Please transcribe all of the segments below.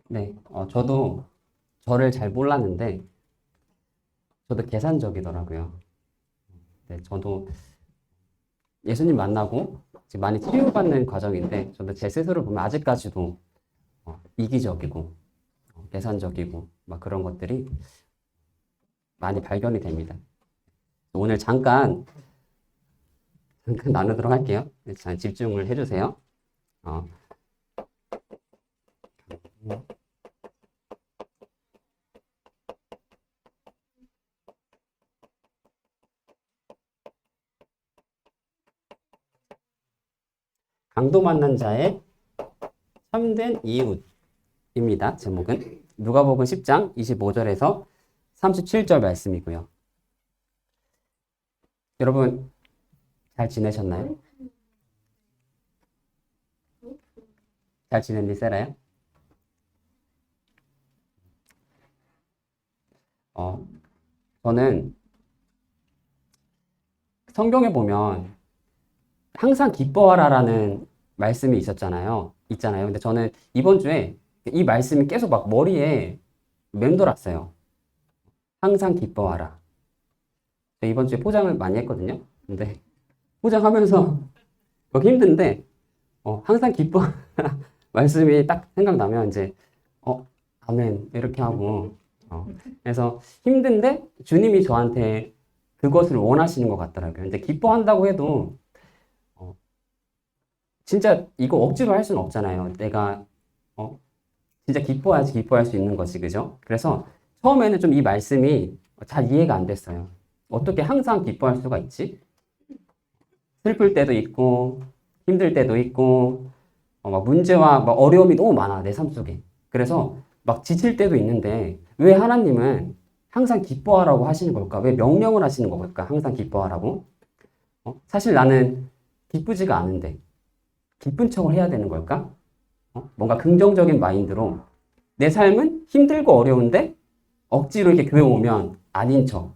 네, 저도 저를 잘 몰랐는데, 저도 계산적이더라고요. 네, 저도 예수님 만나고 지금 많이 치유받는 과정인데, 저도 제 스스로 보면 아직까지도 이기적이고, 계산적이고, 막 그런 것들이 많이 발견이 됩니다. 오늘 잠깐 나누도록 할게요. 잘 집중을 해주세요. 어, 강도 만난 자의 참된 이웃입니다. 제목은 누가복음 10장 25절에서 37절 말씀이고요. 여러분 잘 지내셨나요? 잘 지냈니, 세라요? 어, 저는 성경에 보면 항상 기뻐하라라는 말씀이 있잖아요. 근데 저는 이번 주에 이 말씀이 계속 막 머리에 맴돌았어요. 항상 기뻐하라. 이번 주에 포장을 많이 했거든요. 근데 포장하면서 그거 힘든데 항상 기뻐 말씀이 딱 생각나면 이제 어, 아멘 이렇게 하고 그래서 힘든데 주님이 저한테 그것을 원하시는 것 같더라고요. 근데 기뻐한다고 해도 진짜 이거 억지로 할 수는 없잖아요. 내가 어, 진짜 기뻐야지 기뻐할 수 있는 것이 그죠? 그래서 처음에는 좀 이 말씀이 잘 이해가 안 됐어요. 어떻게 항상 기뻐할 수가 있지? 슬플 때도 있고 힘들 때도 있고 막 문제와 막 어려움이 너무 많아 내 삶 속에. 그래서 막 지칠 때도 있는데 왜 하나님은 항상 기뻐하라고 하시는 걸까? 왜 명령을 하시는 걸까? 항상 기뻐하라고? 사실 나는 기쁘지가 않은데 기쁜 척을 해야 되는 걸까? 뭔가 긍정적인 마인드로 내 삶은 힘들고 어려운데 억지로 이렇게 교회 오면 아닌 척,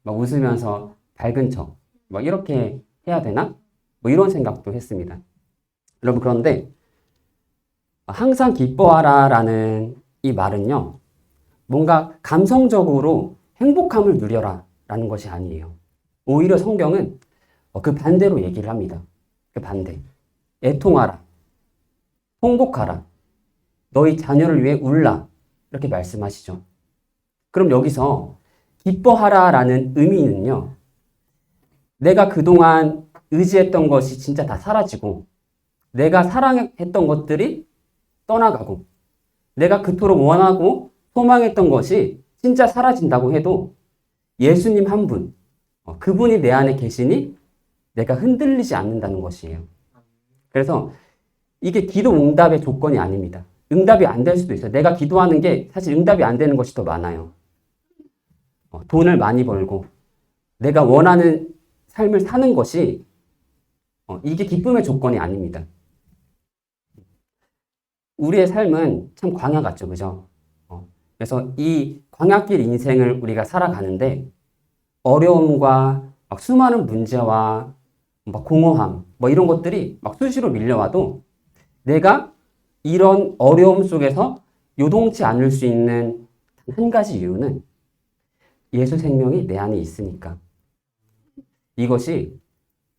막 웃으면서 밝은 척, 막 이렇게 해야 되나? 뭐 이런 생각도 했습니다. 여러분 그런데 항상 기뻐하라라는 이 말은요, 뭔가 감성적으로 행복함을 누려라 라는 것이 아니에요. 오히려 성경은 그 반대로 얘기를 합니다. 그 반대. 애통하라, 통곡하라, 너희 자녀를 위해 울라 이렇게 말씀하시죠. 그럼 여기서 기뻐하라라는 의미는요, 내가 그동안 의지했던 것이 진짜 다 사라지고, 내가 사랑했던 것들이 떠나가고, 내가 그토록 원하고 소망했던 것이 진짜 사라진다고 해도 예수님 한 분, 그분이 내 안에 계시니 내가 흔들리지 않는다는 것이에요. 그래서 이게 기도 응답의 조건이 아닙니다. 응답이 안 될 수도 있어요. 내가 기도하는 게 사실 응답이 안 되는 것이 더 많아요. 돈을 많이 벌고 내가 원하는 삶을 사는 것이 이게 기쁨의 조건이 아닙니다. 우리의 삶은 참 광야 같죠, 그죠? 그래서 이 광야길 인생을 우리가 살아가는데 어려움과 막 수많은 문제와 막 공허함, 뭐 이런 것들이 막 수시로 밀려와도 내가 이런 어려움 속에서 요동치 않을 수 있는 한 가지 이유는 예수 생명이 내 안에 있으니까. 이것이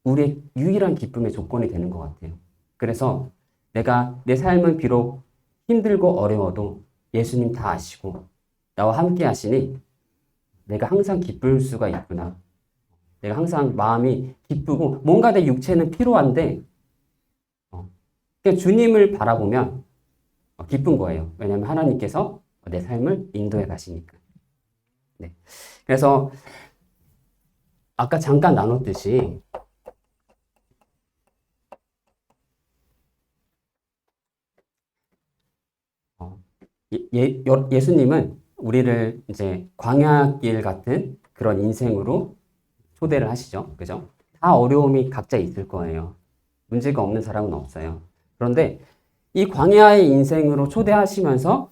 우리의 유일한 기쁨의 조건이 되는 것 같아요. 그래서 내가 내 삶은 비록 힘들고 어려워도 예수님 다 아시고 나와 함께 하시니 내가 항상 기쁠 수가 있구나. 내가 항상 마음이 기쁘고 뭔가 내 육체는 피로한데 주님을 바라보면 기쁜 거예요. 왜냐하면 하나님께서 내 삶을 인도해 가시니까. 네. 그래서 아까 잠깐 나눴듯이 예수님은 우리를 이제 광야길 같은 그런 인생으로 초대를 하시죠. 그죠? 다 어려움이 각자 있을 거예요. 문제가 없는 사람은 없어요. 그런데 이 광야의 인생으로 초대하시면서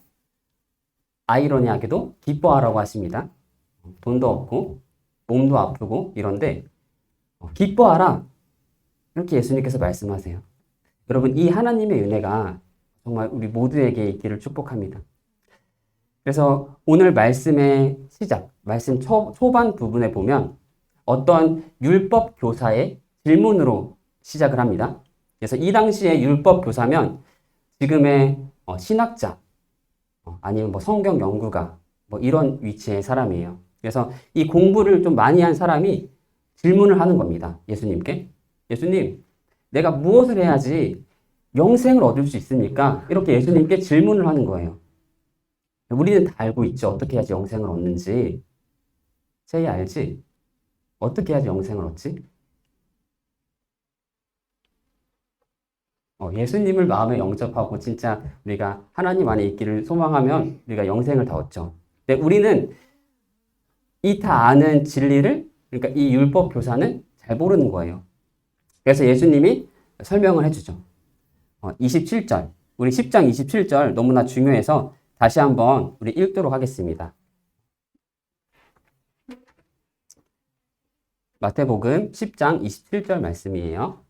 아이러니하게도 기뻐하라고 하십니다. 돈도 없고 몸도 아프고 이런데 기뻐하라 이렇게 예수님께서 말씀하세요. 여러분 이 하나님의 은혜가 정말 우리 모두에게 있기를 축복합니다. 그래서 오늘 말씀의 시작, 말씀 초반 부분에 보면 어떤 율법 교사의 질문으로 시작을 합니다. 그래서 이 당시에 율법 교사면 지금의 신학자, 아니면 뭐 성경 연구가 뭐 이런 위치의 사람이에요. 그래서 이 공부를 좀 많이 한 사람이 질문을 하는 겁니다. 예수님께. 예수님, 내가 무엇을 해야지 영생을 얻을 수 있습니까? 이렇게 예수님께 질문을 하는 거예요. 우리는 다 알고 있죠. 어떻게 해야지 영생을 얻는지. 제이 알지? 어떻게 해야지 영생을 얻지? 예수님을 마음에 영접하고 진짜 우리가 하나님 안에 있기를 소망하면 우리가 영생을 다 얻죠. 근데 우리는 이 다 아는 진리를, 그러니까 이 율법 교사는 잘 모르는 거예요. 그래서 예수님이 설명을 해주죠. 27절, 우리 10장 27절 너무나 중요해서 다시 한번 우리 읽도록 하겠습니다. 마태복음 10장 27절 말씀이에요.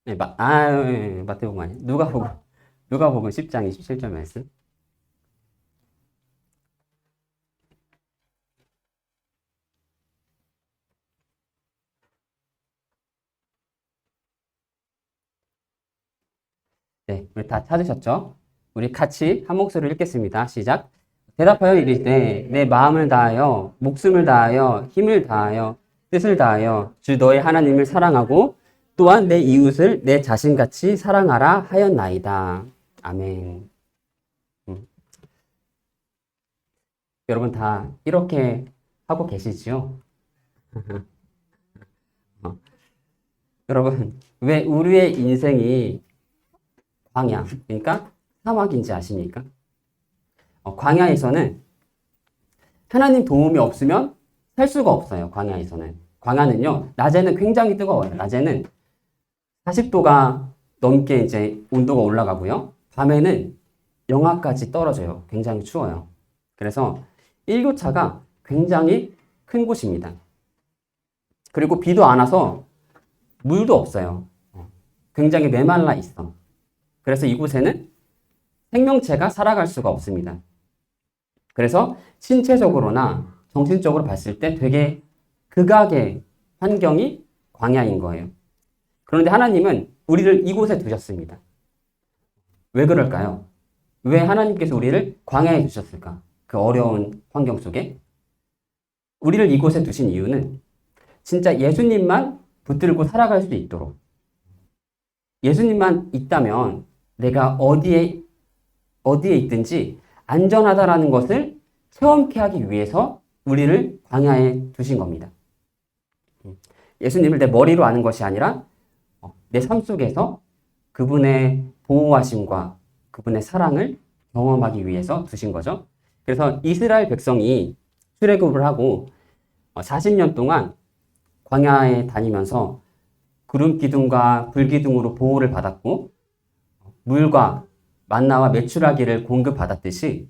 네, 마태복음 아니, 누가복음 10장 27절 말씀. 네, 우리 다 찾으셨죠? 우리 같이 한 목소리로 읽겠습니다. 시작. 대답하여 이르되 내 마음을 다하여 목숨을 다하여 힘을 다하여 뜻을 다하여 주 너의 하나님을 사랑하고 또한 내 이웃을 내 자신같이 사랑하라 하였나이다. 아멘. 여러분 다 이렇게 하고 계시지요? 여러분, 왜 우리의 인생이 광야, 그러니까 사막인지 아십니까? 광야에서는 하나님 도움이 없으면 살 수가 없어요. 광야에서는. 광야는요, 낮에는 굉장히 뜨거워요. 낮에는 40도가 넘게 이제 온도가 올라가고요. 밤에는 영하까지 떨어져요. 굉장히 추워요. 그래서 일교차가 굉장히 큰 곳입니다. 그리고 비도 안 와서 물도 없어요. 굉장히 메말라 있어. 그래서 이곳에는 생명체가 살아갈 수가 없습니다. 그래서 신체적으로나 정신적으로 봤을 때 되게 극악의 환경이 광야인 거예요. 그런데 하나님은 우리를 이곳에 두셨습니다. 왜 그럴까요? 왜 하나님께서 우리를 광야에 두셨을까? 그 어려운 환경 속에. 우리를 이곳에 두신 이유는 진짜 예수님만 붙들고 살아갈 수 있도록. 예수님만 있다면 내가 어디에 있든지 안전하다라는 것을 체험케 하기 위해서 우리를 광야에 두신 겁니다. 예수님을 내 머리로 아는 것이 아니라 내 삶 속에서 그분의 보호하심과 그분의 사랑을 경험하기 위해서 두신 거죠. 그래서 이스라엘 백성이 출애굽을 하고 40년 동안 광야에 다니면서 구름 기둥과 불 기둥으로 보호를 받았고 물과 만나와 메추라기를 공급받았듯이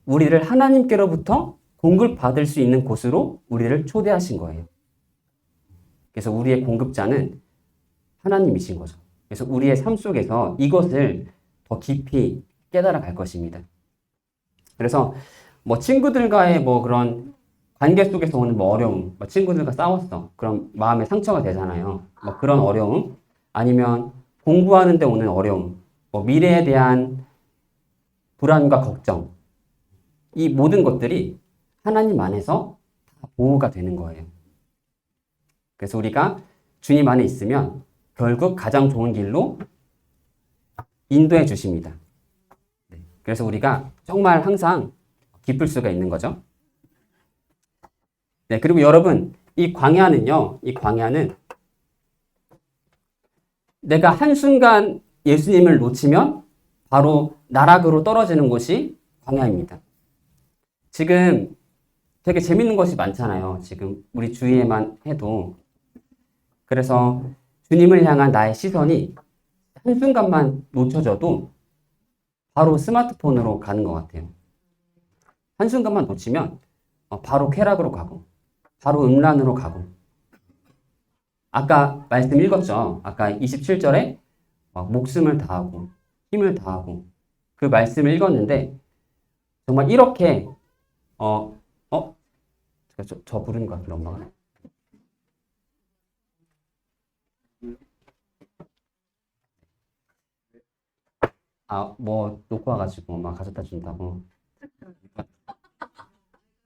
우리를 하나님께로부터 공급받을 수 있는 곳으로 우리를 초대하신 거예요. 그래서 우리의 공급자는 하나님이신 거죠. 그래서 우리의 삶 속에서 이것을 더 깊이 깨달아 갈 것입니다. 그래서 뭐 친구들과의 뭐 그런 관계 속에서 오는 뭐 어려움, 뭐 친구들과 싸웠어. 그럼 마음에 상처가 되잖아요. 뭐 그런 어려움, 아니면 공부하는데 오는 어려움, 뭐 미래에 대한 불안과 걱정, 이 모든 것들이 하나님 안에서 다 보호가 되는 거예요. 그래서 우리가 주님 안에 있으면 결국 가장 좋은 길로 인도해 주십니다. 그래서 우리가 정말 항상 기쁠 수가 있는 거죠. 네, 그리고 여러분, 이 광야는 내가 한순간 예수님을 놓치면 바로 나락으로 떨어지는 곳이 광야입니다. 지금 되게 재밌는 것이 많잖아요. 지금 우리 주위에만 해도. 그래서 주님을 향한 나의 시선이 한순간만 놓쳐져도 바로 스마트폰으로 가는 것 같아요. 한순간만 놓치면 바로 쾌락으로 가고 바로 음란으로 가고 아까 말씀 읽었죠? 아까 27절에 목숨을 다하고 힘을 다하고 그 말씀을 읽었는데 정말 이렇게 어, 어? 저 부르는 것 같은데 엄마가 뭐 놓고 와가지고 엄마가 가져다 준다고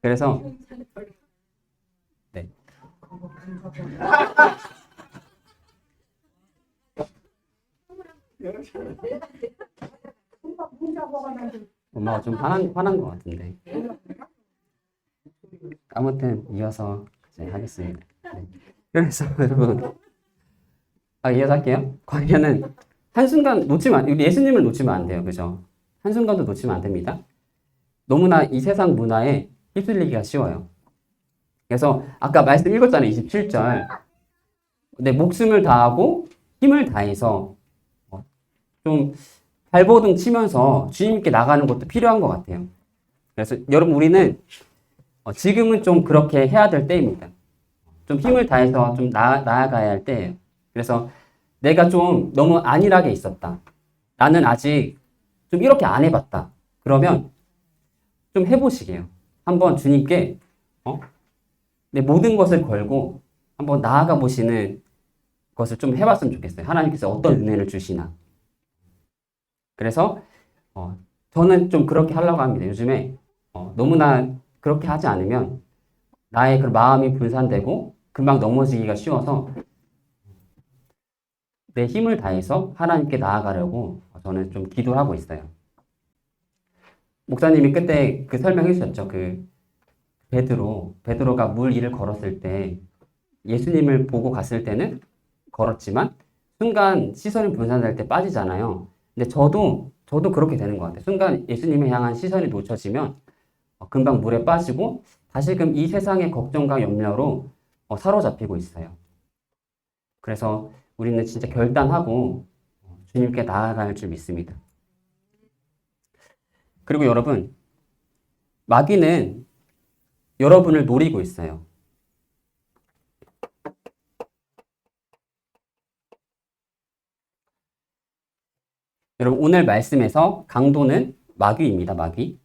그래서 네. 엄마가 좀 화난 것 같은데 아무튼 이어서 이제 하겠습니다. 네. 그래서 여러분 이어서 할게요. 광야는 한순간 우리 예수님을 놓치면 안 돼요. 그죠? 한순간도 놓치면 안 됩니다. 너무나 이 세상 문화에 휩쓸리기가 쉬워요. 그래서 아까 말씀 읽었잖아요. 27절. 내 목숨을 다하고 힘을 다해서 좀 발버둥 치면서 주님께 나가는 것도 필요한 것 같아요. 그래서 여러분 우리는 지금은 좀 그렇게 해야 될 때입니다. 좀 힘을 다해서 좀 나아가야 할 때예요. 그래서 내가 좀 너무 안일하게 있었다. 나는 아직 좀 이렇게 안 해봤다. 그러면 좀 해보시게요. 한번 주님께 내 모든 것을 걸고 한번 나아가 보시는 것을 좀 해봤으면 좋겠어요. 하나님께서 어떤 은혜를 주시나. 그래서 저는 좀 그렇게 하려고 합니다. 요즘에 너무나 그렇게 하지 않으면 나의 그 마음이 분산되고 금방 넘어지기가 쉬워서 내 힘을 다해서 하나님께 나아가려고 저는 좀 기도하고 있어요. 목사님이 그때 그 설명해 주셨죠. 그 베드로가 물 위를 걸었을 때 예수님을 보고 갔을 때는 걸었지만 순간 시선이 분산될 때 빠지잖아요. 근데 저도 그렇게 되는 것 같아요. 순간 예수님을 향한 시선이 놓쳐지면 금방 물에 빠지고 다시금 이 세상의 걱정과 염려로 사로잡히고 있어요. 그래서 우리는 진짜 결단하고 주님께 나아갈 줄 믿습니다. 그리고 여러분, 마귀는 여러분을 노리고 있어요. 여러분, 오늘 말씀에서 강도는 마귀입니다, 마귀.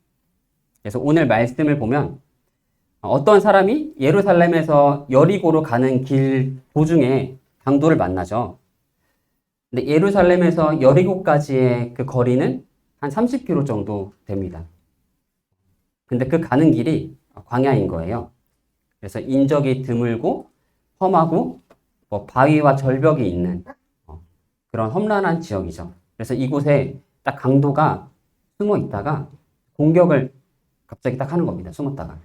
그래서 오늘 말씀을 보면 어떤 사람이 예루살렘에서 여리고로 가는 길 도중에 강도를 만나죠. 근데 예루살렘에서 여리고까지의 그 거리는 한 30km 정도 됩니다. 근데 그 가는 길이 광야인 거예요. 그래서 인적이 드물고 험하고 바위와 절벽이 있는 그런 험난한 지역이죠. 그래서 이곳에 딱 강도가 숨어 있다가 공격을 갑자기 딱 하는 겁니다. 숨었다가.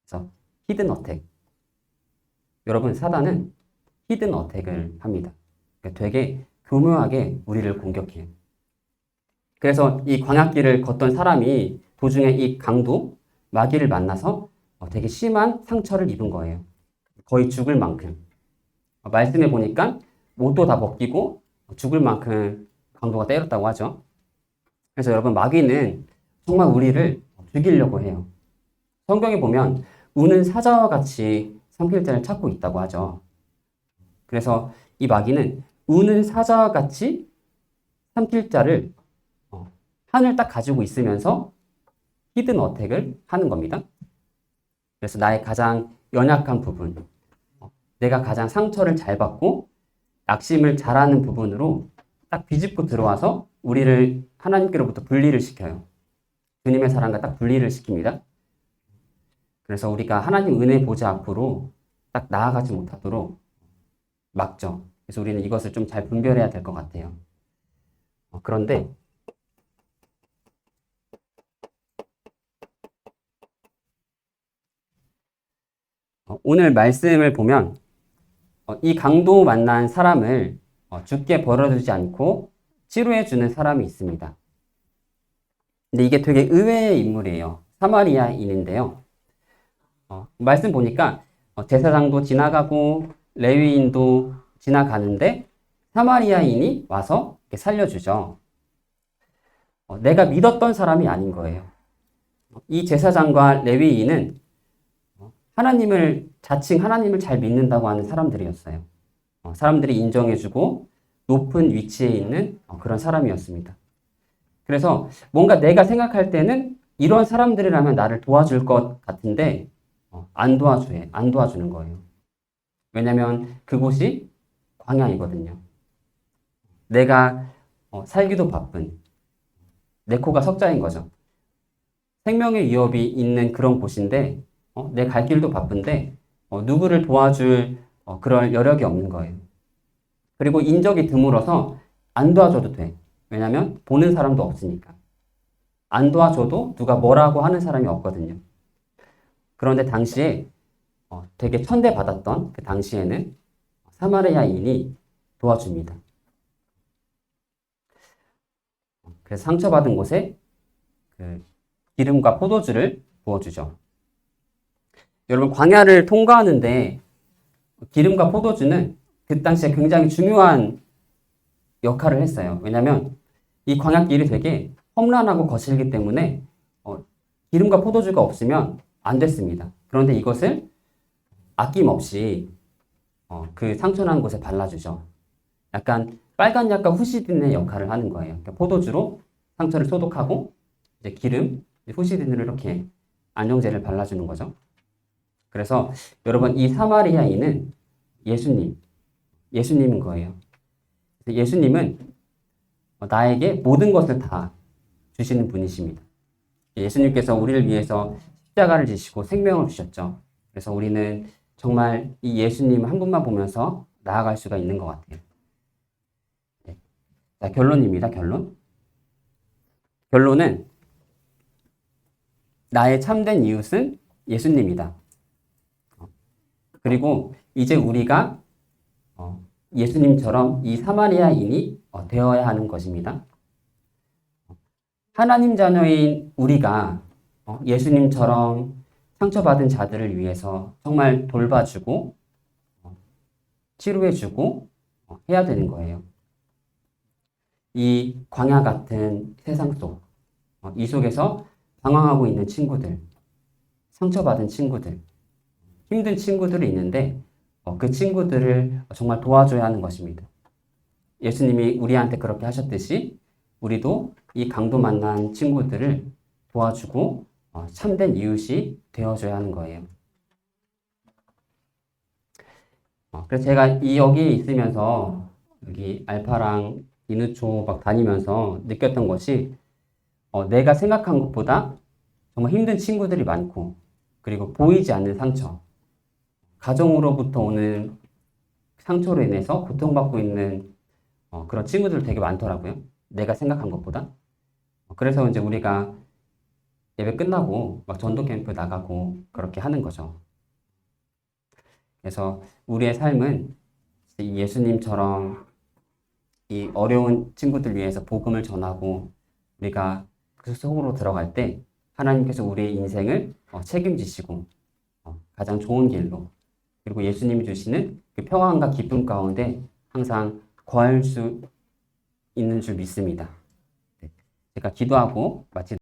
그래서 히든 어택. 여러분 사단은 히든 어택을 합니다. 그러니까 되게 교묘하게 우리를 공격해요. 그래서 이 광야길을 걷던 사람이 도중에 이 강도, 마귀를 만나서 되게 심한 상처를 입은 거예요. 거의 죽을 만큼. 말씀해 보니까 옷도 다 벗기고 죽을 만큼 강도가 때렸다고 하죠. 그래서 여러분 마귀는 정말 우리를 죽이려고 해요. 성경에 보면 우는 사자와 같이 삼킬 자를 찾고 있다고 하죠. 그래서 이 마귀는 우는 사자와 같이 삼킬 자를 한을 딱 가지고 있으면서 히든 어택을 하는 겁니다. 그래서 나의 가장 연약한 부분, 내가 가장 상처를 잘 받고 낙심을 잘하는 부분으로 딱 비집고 들어와서 우리를 하나님께로부터 분리를 시켜요. 주님의 사랑과 딱 분리를 시킵니다. 그래서 우리가 하나님 은혜 보좌 앞으로 딱 나아가지 못하도록 막죠. 그래서 우리는 이것을 좀 잘 분별해야 될 것 같아요. 그런데 오늘 말씀을 보면 이 강도 만난 사람을 죽게 버려두지 않고 치료해주는 사람이 있습니다. 근데 이게 되게 의외의 인물이에요. 사마리아인인데요. 말씀 보니까 제사장도 지나가고 레위인도 지나가는데 사마리아인이 와서 이렇게 살려주죠. 내가 믿었던 사람이 아닌 거예요. 이 제사장과 레위인은 자칭 하나님을 잘 믿는다고 하는 사람들이었어요. 사람들이 인정해주고 높은 위치에 있는 그런 사람이었습니다. 그래서 뭔가 내가 생각할 때는 이런 사람들이라면 나를 도와줄 것 같은데 안 도와주는 거예요. 왜냐면 그곳이 광야이거든요. 내가 살기도 바쁜 내 코가 석자인 거죠. 생명의 위협이 있는 그런 곳인데 내 갈 길도 바쁜데 누구를 도와줄 그럴 여력이 없는 거예요. 그리고 인적이 드물어서 안 도와줘도 돼. 왜냐면 보는 사람도 없으니까. 안 도와줘도 누가 뭐라고 하는 사람이 없거든요. 그런데 당시에 되게 천대받았던 그 당시에는 사마리아인이 도와줍니다. 그래서 상처받은 곳에 그 기름과 포도주를 부어주죠. 여러분, 광야를 통과하는데 기름과 포도주는 그 당시에 굉장히 중요한 역할을 했어요. 왜냐하면 이 광야길이 되게 험난하고 거칠기 때문에 기름과 포도주가 없으면 안 됐습니다. 그런데 이것을 아낌없이 그 상처난 곳에 발라주죠. 약간 빨간 약과 후시딘의 역할을 하는 거예요. 그러니까 포도주로 상처를 소독하고 이제 기름, 후시딘으로 이렇게 안정제를 발라주는 거죠. 그래서 여러분, 이 사마리아인은 예수님인 거예요. 예수님은 나에게 모든 것을 다 주시는 분이십니다. 예수님께서 우리를 위해서 십자가를 지시고 생명을 주셨죠. 그래서 우리는 정말 이 예수님 한 분만 보면서 나아갈 수가 있는 것 같아요. 네. 자, 결론입니다. 결론은 나의 참된 이웃은 예수님이다. 그리고 이제 우리가 예수님처럼 이 사마리아인이 되어야 하는 것입니다. 하나님 자녀인 우리가 예수님처럼 상처받은 자들을 위해서 정말 돌봐주고 치료해주고 해야 되는 거예요. 이 광야 같은 세상 속, 이 속에서 방황하고 있는 친구들, 상처받은 친구들, 힘든 친구들이 있는데 그 친구들을 정말 도와줘야 하는 것입니다. 예수님이 우리한테 그렇게 하셨듯이 우리도 이 강도 만난 친구들을 도와주고 참된 이웃이 되어줘야 하는 거예요. 그래서 제가 여기에 있으면서 여기 알파랑 이누초 막 다니면서 느꼈던 것이 내가 생각한 것보다 정말 힘든 친구들이 많고 그리고 보이지 않는 상처, 가정으로부터 오는 상처로 인해서 고통받고 있는 그런 친구들 되게 많더라고요. 내가 생각한 것보다. 그래서 이제 우리가 예배 끝나고 막 전도 캠프 나가고 그렇게 하는 거죠. 그래서 우리의 삶은 예수님처럼 이 어려운 친구들 위해서 복음을 전하고 우리가 그 속으로 들어갈 때 하나님께서 우리의 인생을 책임지시고 가장 좋은 길로 그리고 예수님이 주시는 그 평안과 기쁨 가운데 항상 거할 수 있는 줄 믿습니다. 제가 기도하고 마치